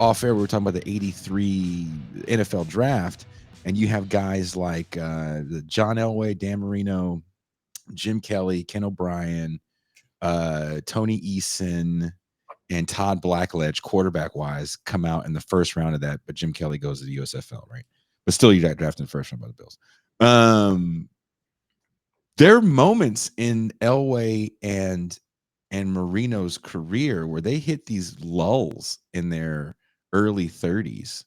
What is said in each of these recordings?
off air, we were talking about the 83 NFL draft, and you have guys like John Elway, Dan Marino, Jim Kelly, Ken O'Brien, Tony Eason, and Todd Blackledge, quarterback-wise, come out in the first round of that, but Jim Kelly goes to the USFL, right? But still, you got drafted in the first round by the Bills. There are moments in Elway and Marino's career where they hit these lulls in their early 30s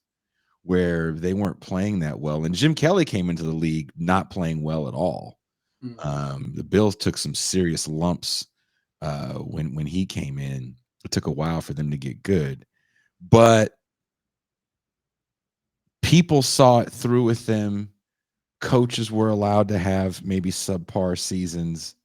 where they weren't playing that well. And Jim Kelly came into the league not playing well at all. The Bills took some serious lumps when he came in. It took a while for them to get good, but people saw it through with them. Coaches were allowed to have maybe subpar seasons,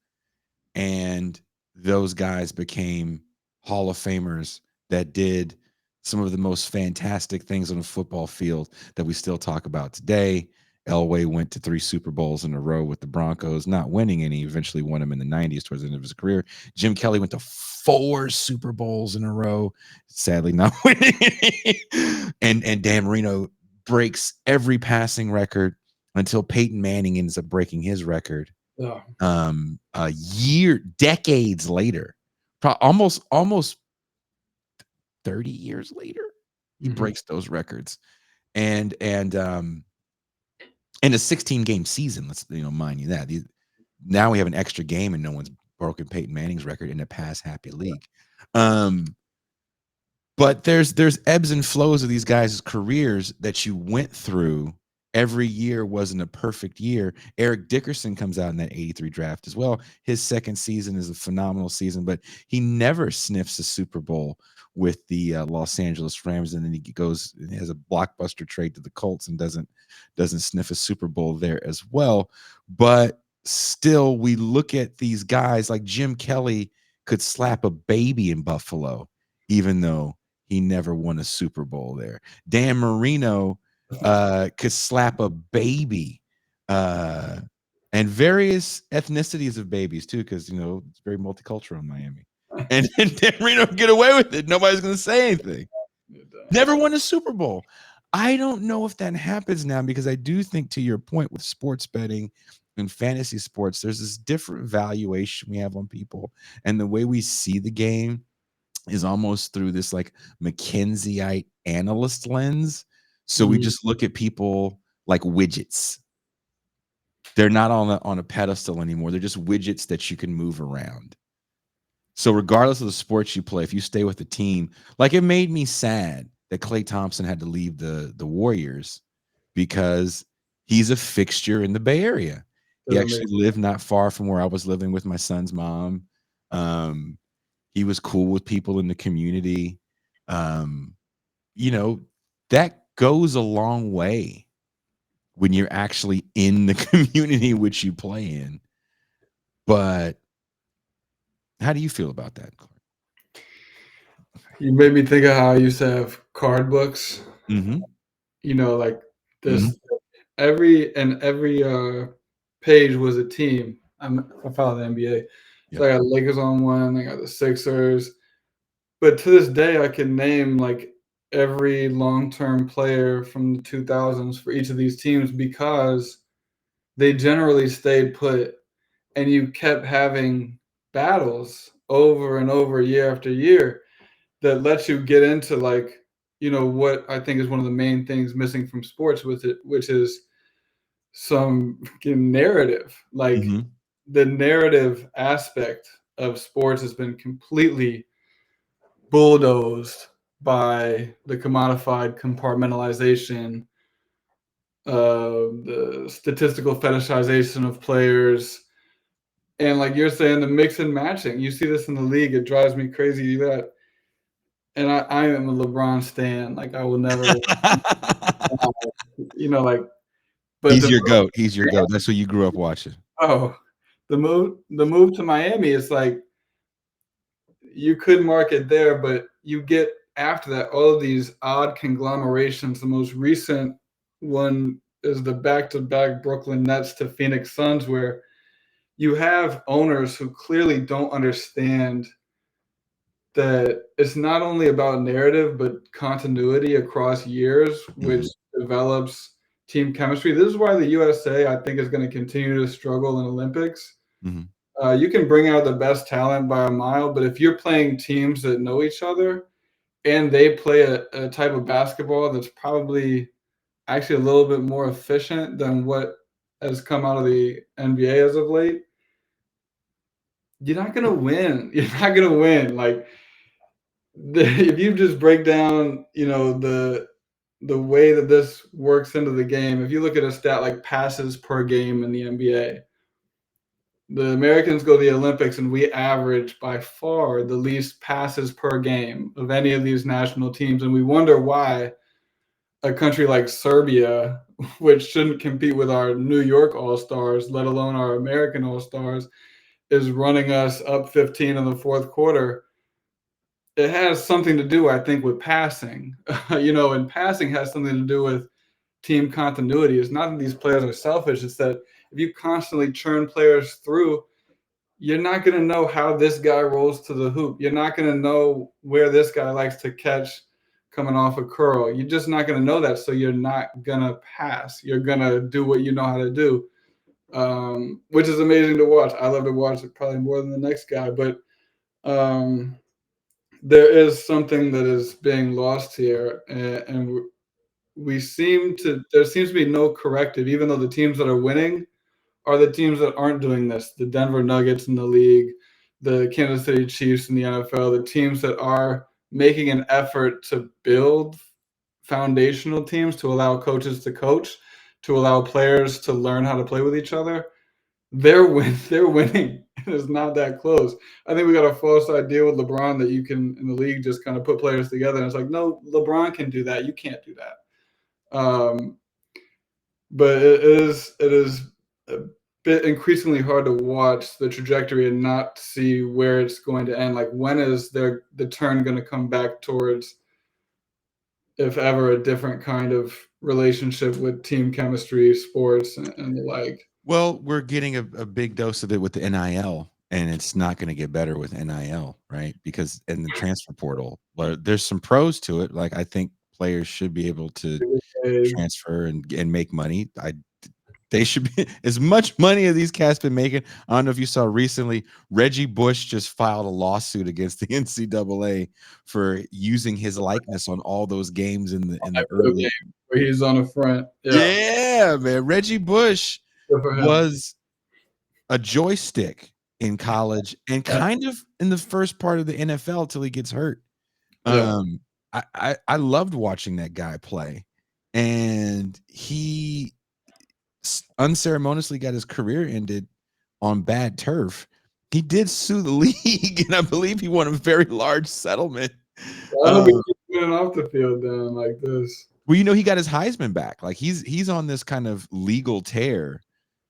and those guys became Hall of Famers that did some of the most fantastic things on a football field that we still talk about today. Elway went to 3 Super Bowls in a row with the Broncos, not winning any. Eventually won them in the 90s towards the end of his career. Jim Kelly went to 4 Super Bowls in a row, sadly not winning any. And Dan Marino breaks every passing record until Peyton Manning ends up breaking his record. A decades later, almost 30 years later, he breaks those records. And in a 16-game season, let's mind you that. Now we have an extra game and no one's broken Peyton Manning's record in a pass-happy league. But there's ebbs and flows of these guys' careers that you went through. Every year wasn't a perfect year. Eric Dickerson comes out in that 83 draft as well. His second season is a phenomenal season, but he never sniffs a Super Bowl with the Los Angeles Rams, and then he goes and has a blockbuster trade to the Colts and doesn't sniff a Super Bowl there as well. But still, we look at these guys like Jim Kelly could slap a baby in Buffalo, even though he never won a Super Bowl there. Dan Marino could slap a baby, and various ethnicities of babies too, because it's very multicultural in Miami. And Dan Marino get away with it. Nobody's going to say anything. Never won a Super Bowl. I don't know if that happens now, because I do think, to your point, with sports betting and fantasy sports, there's this different valuation we have on people, and the way we see the game is almost through this like McKinseyite analyst lens. So we just look at people like widgets. They're not on a pedestal anymore. They're just widgets that you can move around. So regardless of the sports you play, if you stay with the team, like, it made me sad that Klay Thompson had to leave the Warriors, because he's a fixture in the Bay Area. He actually lived not far from where I was living with my son's mom. He was cool with people in the community. That goes a long way when you're actually in the community which you play in. But how do you feel about that, Clark? You made me think of how I used to have card books. Like this, every page was a team. I follow the NBA. So I got Lakers on one, I got the Sixers. But to this day, I can name like every long-term player from the 2000s for each of these teams, because they generally stayed put, and you kept having battles over and over, year after year, that lets you get into what I think is one of the main things missing from sports with it, which is some narrative. Like, the narrative aspect of sports has been completely bulldozed by the commodified compartmentalization, the statistical fetishization of players, and like you're saying, the mix and matching. You see this in the league. It drives me crazy that. And I am a LeBron stan. Like, I will never, But he's your goat. He's your goat. That's what you grew up watching. Oh, the move to Miami is like, you could mark it there, but you get after that all of these odd conglomerations. The most recent one is the back-to-back Brooklyn Nets to Phoenix Suns, where you have owners who clearly don't understand that it's not only about narrative, but continuity across years, which develops team chemistry. This is why the USA, I think, is going to continue to struggle in Olympics. You can bring out the best talent by a mile, but if you're playing teams that know each other and they play a type of basketball that's probably actually a little bit more efficient than what has come out of the NBA as of late, you're not going to win. You're not going to win. Like, if you just break down, the way that this works into the game, if you look at a stat like passes per game in the NBA, the Americans go to the Olympics and we average by far the least passes per game of any of these national teams. And we wonder why a country like Serbia, which shouldn't compete with our New York All-Stars, let alone our American All-Stars, is running us up 15 in the fourth quarter. It has something to do, I think, with passing. And passing has something to do with team continuity. It's not that these players are selfish. It's that if you constantly churn players through, you're not going to know how this guy rolls to the hoop. You're not going to know where this guy likes to catch coming off a curl. You're just not going to know that. So you're not going to pass. You're going to do what you know how to do, which is amazing to watch. I love to watch it probably more than the next guy. But there is something that is being lost here. And there seems to be no corrective, even though the teams that are winning are the teams that aren't doing this. The Denver Nuggets in the league, the Kansas City Chiefs in the NFL, the teams that are making an effort to build foundational teams, to allow coaches to coach, to allow players to learn how to play with each other. They're winning. It's not that close. I think we got a false idea with LeBron that you can, in the league, just kind of put players together. And it's like, no, LeBron can do that. You can't do that. But it is a bit increasingly hard to watch the trajectory and not see where it's going to end. Like, when is the turn going to come back towards, if ever, a different kind of relationship with team chemistry, sports, and the like? Well, we're getting a big dose of it with the NIL, and it's not going to get better with NIL, right? Because in the transfer portal, well, there's some pros to it. Like, I think players should be able to transfer and make money. They should be as much money as these cats been making. I don't know if you saw recently, Reggie Bush just filed a lawsuit against the NCAA for using his likeness on all those games in the early game where he's on the front. Yeah, man. Reggie Bush was a joystick in college and kind of in the first part of the NFL till he gets hurt. I loved watching that guy play, and he unceremoniously got his career ended on bad turf. He did sue the league, and I believe he won a very large settlement. I hope he keeps getting off the field then like this. Well, he got his Heisman back. Like, he's on this kind of legal tear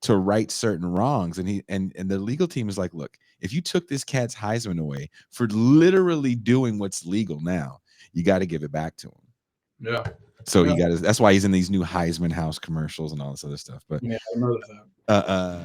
to right certain wrongs, and the legal team is like, look, if you took this cat's Heisman away for literally doing what's legal now, you got to give it back to him. Yeah. So he got his. That's why he's in these new Heisman House commercials and all this other stuff. But yeah, I noticed that.